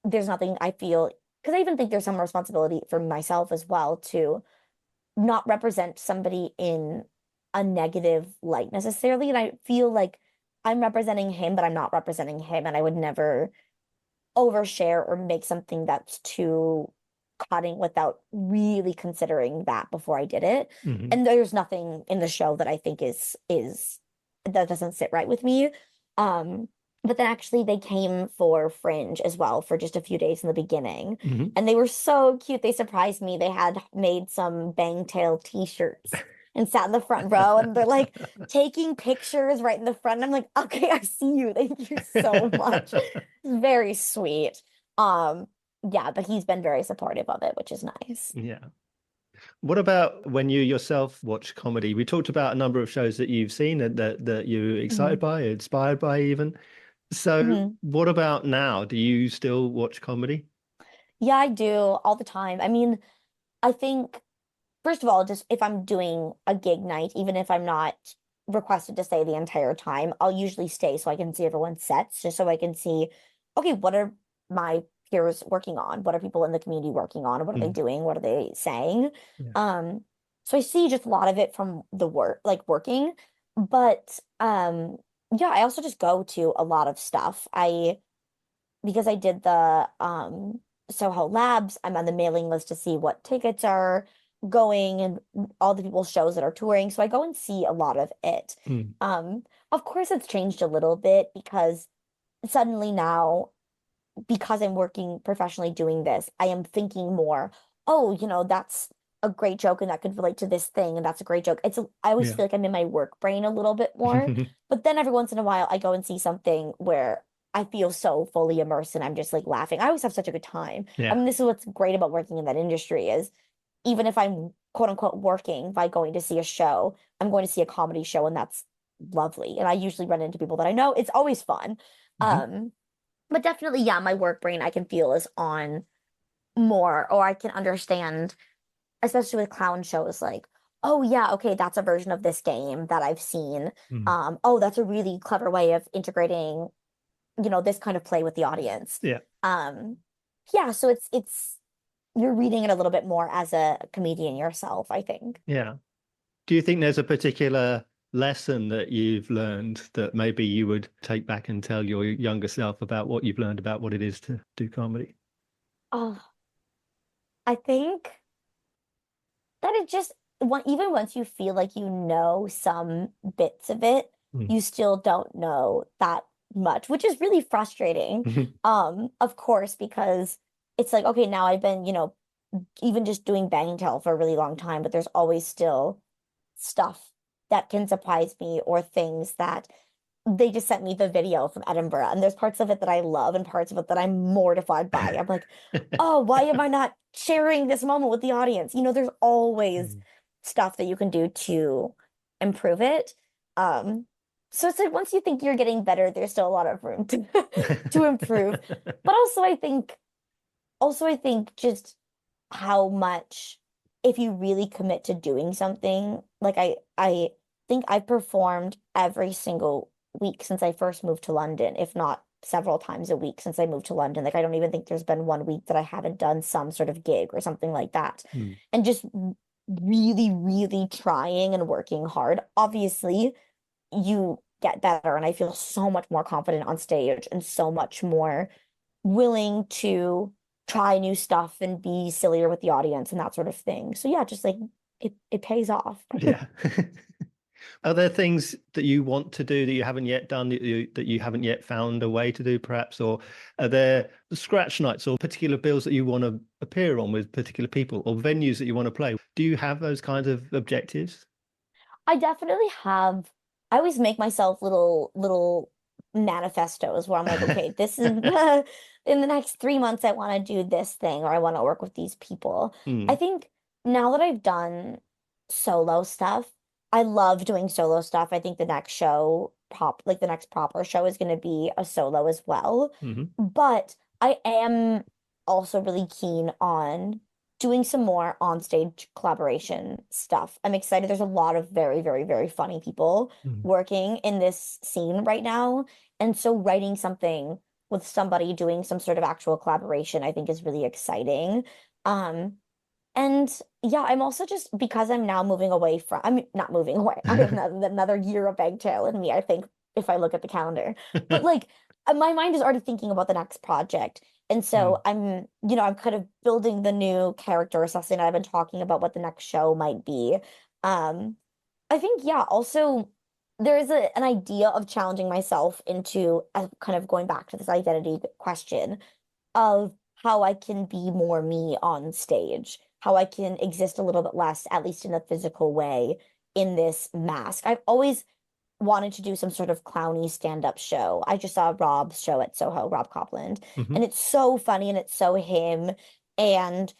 there's nothing I feel, because I even think there's some responsibility for myself as well to not represent somebody in a negative light necessarily. And I feel like I'm representing him, but I'm not representing him. And I would never overshare or make something that's too cutting without really considering that before I did it. Hmm. And there's nothing in the show that I think is that doesn't sit right with me. Um, but then actually they came for Fringe as well for just a few days in the beginning. Hmm. And they were so cute. They surprised me. They had made some Bangtail t-shirts and sat in the front row and they're like taking pictures right in the front. And I'm like, okay, I see you. Thank you so much. Very sweet. Um, yeah, but he's been very supportive of it, which is nice. Yeah. What about when you yourself watch comedy? We talked about a number of shows that you've seen that you're excited Mhm. by, inspired by even. So Mhm. what about now? Do you still watch comedy? Yeah, I do all the time. I mean, I think first of all, just if I'm doing a gig night, even if I'm not requested to stay the entire time, I'll usually stay so I can see everyone's sets, just so I can see, okay, what are my peers working on? What are people in the community working on? What are they Mm, doing? What are they saying? yeah. Um, so I see just a lot of it from the work, like working, but yeah, I also just go to a lot of stuff. I because I did the Soho Labs, I'm on the mailing list to see what tickets are going and all the people's shows that are touring. So I go and see a lot of it. Mm, Um, of course, it's changed a little bit because suddenly now, because I'm working professionally doing this, I am thinking more, oh, that's a great joke and that could relate to this thing and that's a great joke. I always yeah. feel like I'm in my work brain a little bit more, but then every once in a while I go and see something where I feel so fully immersed and I'm just like laughing. I always have such a good time. I Yeah. mean, this is what's great about working in that industry is even if I'm quote unquote working by going to see a show, I'm going to see a comedy show and that's lovely. And I usually run into people that I know. It's always fun. Mhm. Um, but definitely, yeah, my work brain I can feel is on more, or I can understand, especially with clown shows, like, oh yeah, okay, that's a version of this game that I've seen. Mm. Oh, that's a really clever way of integrating, this kind of play with the audience. Yeah. Um, yeah, so it's you're reading it a little bit more as a comedian yourself, I think. Yeah. Do you think there's a particular lesson that you've learned that maybe you would take back and tell your younger self about what you've learned about what it is to do comedy? Oh, I think that it just even once you feel like you know some bits of it, Mm. you still don't know that much, which is really frustrating. Of course, because it's like, okay, now I've been, even just doing bang tell for a really long time, but there's always still stuff that can surprise me or things that they just sent me the video from Edinburgh, and there's parts of it that I love and parts of it that I'm mortified by. I'm like, oh, why am I not sharing this moment with the audience? There's always Mm. stuff that you can do to improve it. Um, so it's like once you think you're getting better, there's still a lot of room to to improve. But also I think just how much if you really commit to doing something, like I think I've performed every single week since I first moved to London, if not several times a week since I moved to London. Like I don't even think there's been one week that I haven't done some sort of gig or something like that. Mm. And just really, really trying and working hard. Obviously, you get better, and I feel so much more confident on stage and so much more willing to try new stuff and be sillier with the audience and that sort of thing. So yeah, just like it pays off. Yeah. Are there things that you want to do that you haven't yet done that you haven't yet found a way to do, perhaps? Or are there scratch nights or particular bills that you want to appear on with particular people or venues that you want to play? Do you have those kinds of objectives? I definitely have. I always make myself little manifestos where I'm like, okay, this is in the next 3 months I want to do this thing or I want to work with these people. I Mm, think now that I've done solo stuff, I love doing solo stuff. I think the next proper show is going to be a solo as well. hmm. But I am also really keen on doing some more on-stage collaboration stuff. I'm excited. There's a lot of very, very, very funny people Mm. working in this scene right now. And so writing something with somebody doing some sort of actual collaboration, I think is really exciting. Um, and yeah, I'm also just because I'm now moving away from, I'm not moving away. I have another year of Bagtail in me, I think, if I look at the calendar. But like my mind is already thinking about the next project. And so I'm kind of building the new character assessment. I've been talking about what the next show might be. Um, I think, yeah, also there is an idea of challenging myself into kind of going back to this identity question of how I can be more me on stage, how I can exist a little bit less, at least in a physical way, in this mask. I've always wanted to do some sort of clowny stand-up show. I just saw Rob's show at Soho, Rob Copland, Hmm. and it's so funny and it's so him, and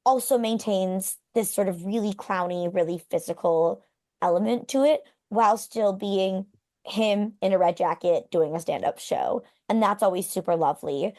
also maintains this sort of really clowny, really physical element to it while still being him in a red jacket doing a stand-up show. And that's always super lovely.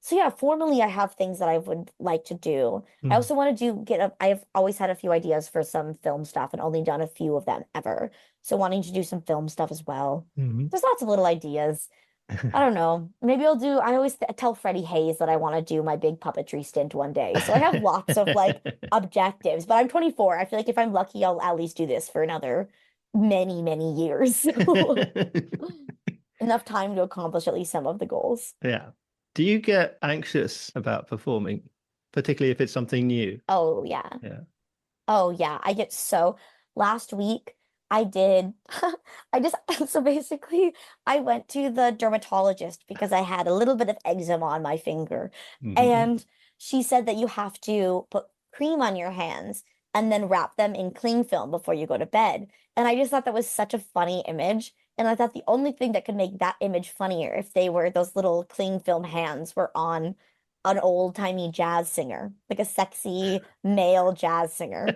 So yeah, formally I have things that I would like to do. I also want to I've always had a few ideas for some film stuff and only done a few of them ever. So wanting to do some film stuff as well. Hmm. There's lots of little ideas. I don't know. Maybe I always tell Freddie Hayes that I want to do my big puppetry stint one day. So I have lots of like objectives, but I'm 24. I feel like if I'm lucky, I'll at least do this for another many, many years. Enough time to accomplish at least some of the goals. Yeah. Do you get anxious about performing, particularly if it's something new? Oh, yeah. Yeah. Oh yeah, I get so last week I did I just so basically I went to the dermatologist because I had a little bit of eczema on my finger, Hmm. and she said that you have to put cream on your hands and then wrap them in cling film before you go to bed. And I just thought that was such a funny image. And I thought the only thing that could make that image funnier if they were those little cling film hands were on an old-timey jazz singer, like a sexy male jazz singer.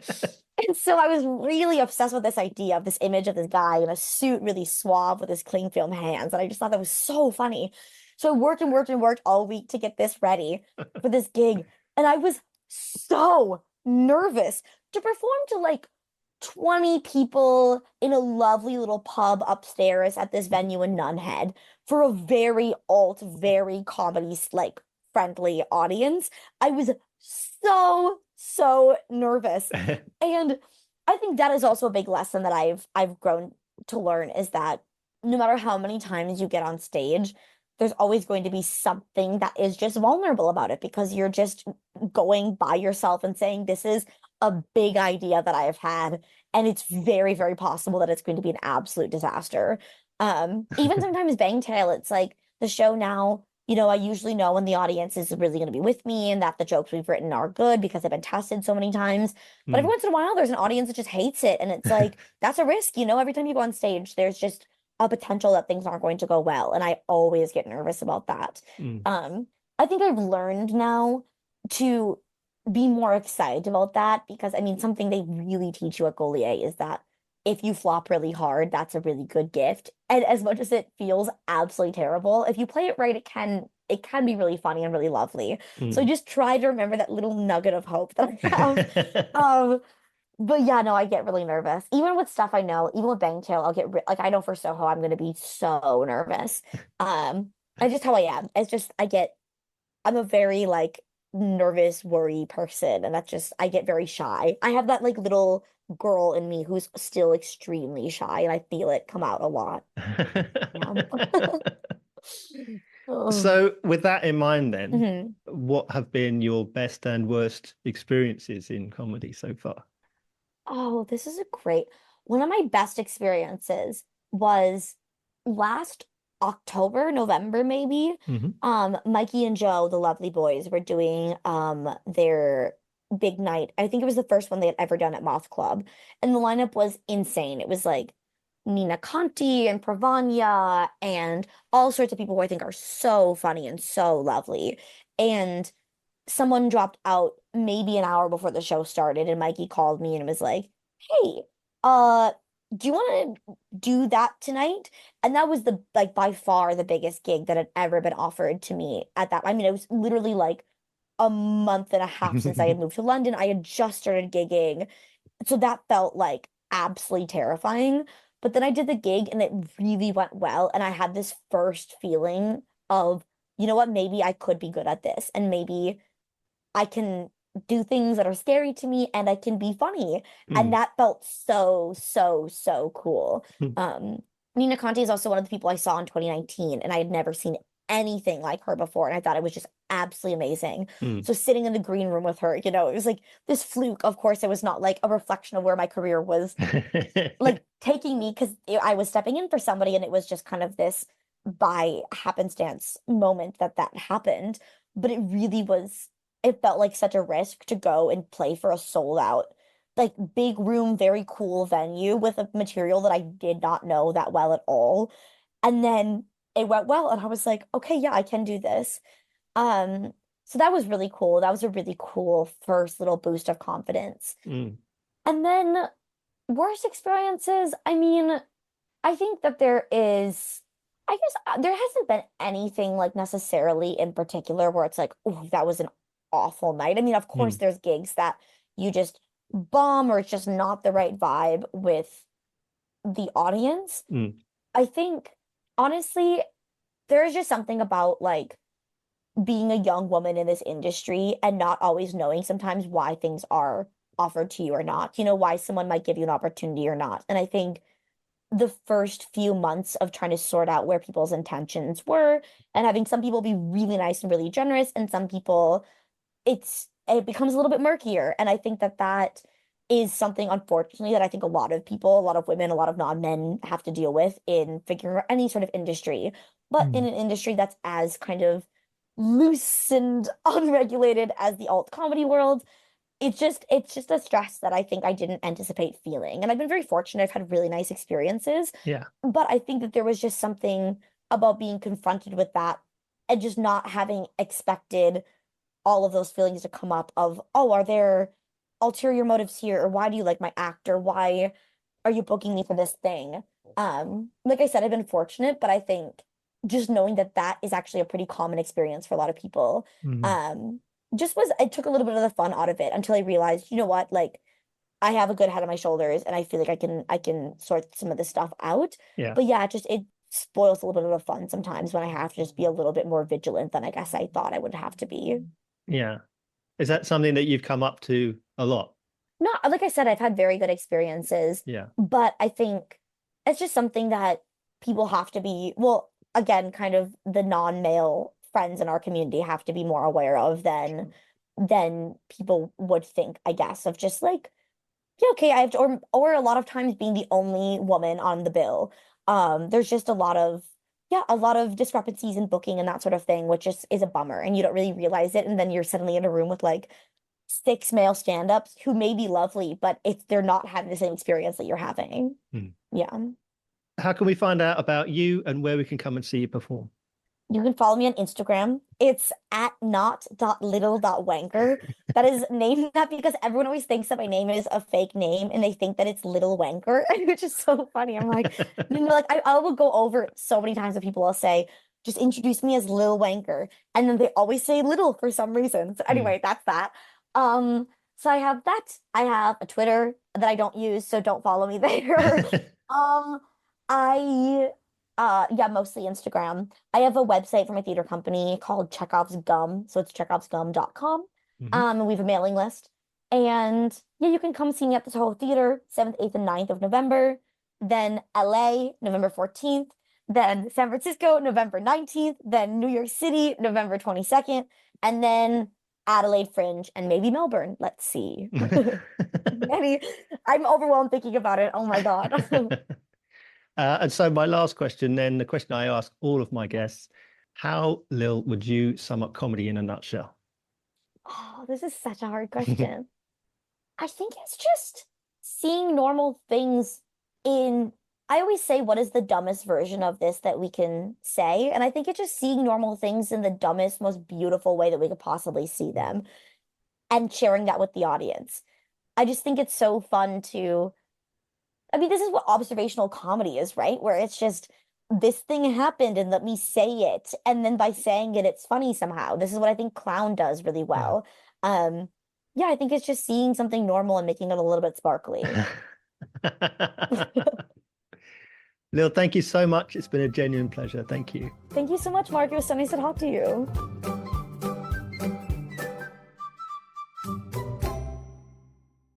And so I was really obsessed with this idea of this image of this guy in a suit, really suave with his cling film hands. And I just thought that was so funny. So I worked and worked and worked all week to get this ready for this gig. And I was so nervous to perform to like 20 people in a lovely little pub upstairs at this venue in Nunhead for a very very comedy like friendly audience. I was so nervous. And I think that is also a big lesson that I've grown to learn is that no matter how many times you get on stage, there's always going to be something that is just vulnerable about it because you're just going by yourself and saying, this is a big idea that I have had, and it's very possible that it's going to be an absolute disaster. Even sometimes Bangtail, it's like the show now, I usually know when the audience is really going to be with me and that the jokes we've written are good because they've been tested so many times. But every Mm. once in a while, there's an audience that just hates it. And it's like, that's a risk, every time you go on stage, there's just a potential that things aren't going to go well. And I always get nervous about that. Mm. I think I've learned now to be more excited about that because I mean, something they really teach you at Goliath is that if you flop really hard, that's a really good gift. And as much as it feels absolutely terrible, if you play it right, it can be really funny and really lovely. So I Mm. just try to remember that little nugget of hope that I have. Um, but yeah, no, I get really nervous. Even with stuff I know, even with Bangtail, I'll get like I know for Soho, I'm gonna be so nervous. I just how I am. It's just I'm a very like nervous, worry person, and that's just I get very shy. I have that like little girl in me who's still extremely shy, and I feel it come out a lot. Yeah. Oh. So, with that in mind, then, Mhm. what have been your best and worst experiences in comedy so far? Oh, this is a great one of my best experiences was last October, November maybe. Hmm. Mikey and Joe, the lovely boys, were doing their big night. I think it was the first one they had ever done at Moth Club. And the lineup was insane. It was like Nina Conti and Pravanya and all sorts of people who I think are so funny and so lovely. And someone dropped out maybe an hour before the show started, and Mikey called me and was like, "Hey, uh, do you want to do that tonight?" And that was the like by far the biggest gig that had ever been offered to me at that. I mean, it was literally like a month and a half since I had moved to London. I had just started gigging. So that felt like absolutely terrifying. But then I did the gig and it really went well. And I had this first feeling of, you know what, maybe I could be good at this. And maybe I can do things that are scary to me and I can be funny. And Mm. that felt so cool. Um, Nina Conti is also one of the people I saw in 2019, and I had never seen anything like her before, and I thought it was just absolutely amazing. Mm. So sitting in the green room with her, it was like this fluke. Of course, it was not like a reflection of where my career was like taking me, because I was stepping in for somebody, and it was just kind of this by happenstance moment that happened. But it really was, it felt like such a risk to go and play for a sold out, like big room, very cool venue with a material that I did not know that well at all. And then it went well, and I was like, okay, yeah, I can do this. Um, so that was really cool. That was a really cool first little boost of confidence. Mm. And then worst experiences, I mean, I think that there is, I guess there hasn't been anything like necessarily in particular where it's like, oh, that was an awful night. I mean, of course, Mm. there's gigs that you just bomb, or it's just not the right vibe with the audience. Mm. I think, honestly, there's just something about like being a young woman in this industry and not always knowing sometimes why things are offered to you or not, why someone might give you an opportunity or not. And I think the first few months of trying to sort out where people's intentions were, and having some people be really nice and really generous, and some people it becomes a little bit murkier. And I think that is something, unfortunately, that I think a lot of people, a lot of women, a lot of non-men have to deal with in figuring out any sort of industry. But in Mm. an industry that's as kind of loose and unregulated as the alt comedy world, it's just a stress that I think I didn't anticipate feeling. And I've been very fortunate. I've had really nice experiences, Yeah. but I think that there was just something about being confronted with that and just not having expected all of those feelings to come up of, oh, are there ulterior motives here? Or why do you like my act? Or why are you booking me for this thing? Like I said, I've been fortunate, but I think just knowing that that is actually a pretty common experience for a lot of people, Mm. um, it took a little bit of the fun out of it until I realized, you know what, like I have a good head on my shoulders, and I feel like I can sort some of this stuff out. Yeah. But yeah, it spoils a little bit of the fun sometimes when I have to just be a little bit more vigilant than I guess I thought I would have to be. Yeah. Is that something that you've come up to a lot? Not like I said, I've had very good experiences, Yeah. but I think it's just something that people have to be, well, again, kind of the non-male friends in our community have to be more aware of than people would think, I guess, of just like, yeah, okay, I have to, or a lot of times being the only woman on the bill. There's just a lot of discrepancies in booking and that sort of thing, which just is a bummer, and you don't really realize it, and then you're suddenly in a room with like six male stand-ups who may be lovely, but if they're not having the same experience that you're having. Mm. Yeah. How can we find out about you and where we can come and see you perform? You can follow me on Instagram. It's at not.little.wenker. That is named that because everyone always thinks that my name is a fake name, and they think that it's Lil Wenker, which is so funny. I'm like, like I will go over it so many times that people will say, just introduce me as Lil Wenker. And then they always say little for some reason. So Mm. anyway, that's that. So I have that. I have a Twitter that I don't use, so don't follow me there. Um, I yeah, mostly Instagram. I have a website for my theater company called Chekhov's Gum, so it's chekhovsgum.com. Mhm. And we have a mailing list. And yeah, you can come see me at the Toho Theater, 7th, 8th, and 9th of November. Then LA, November 14th. Then San Francisco, November 19th. Then New York City, November 22nd. And then Adelaide Fringe and maybe Melbourne. Let's see. I'm overwhelmed thinking about it. Oh my God. And so my last question, then the question I ask all of my guests, how, Lil, would you sum up comedy in a nutshell? Oh, this is such a hard question. I think it's just seeing normal things in, I always say, what is the dumbest version of this that we can say? And I think it's just seeing normal things in the dumbest, most beautiful way that we could possibly see them and sharing that with the audience. I just think it's so fun to, I mean, this is what observational comedy is, right? Where it's just this thing happened and let me say it. And then by saying it, it's funny somehow. This is what I think clown does really Yeah. well. Yeah, I think it's just seeing something normal and making it a little bit sparkly. Lil, thank you so much. It's been a genuine pleasure. Thank you. Thank you so much, Mark. It was so nice to talk to you.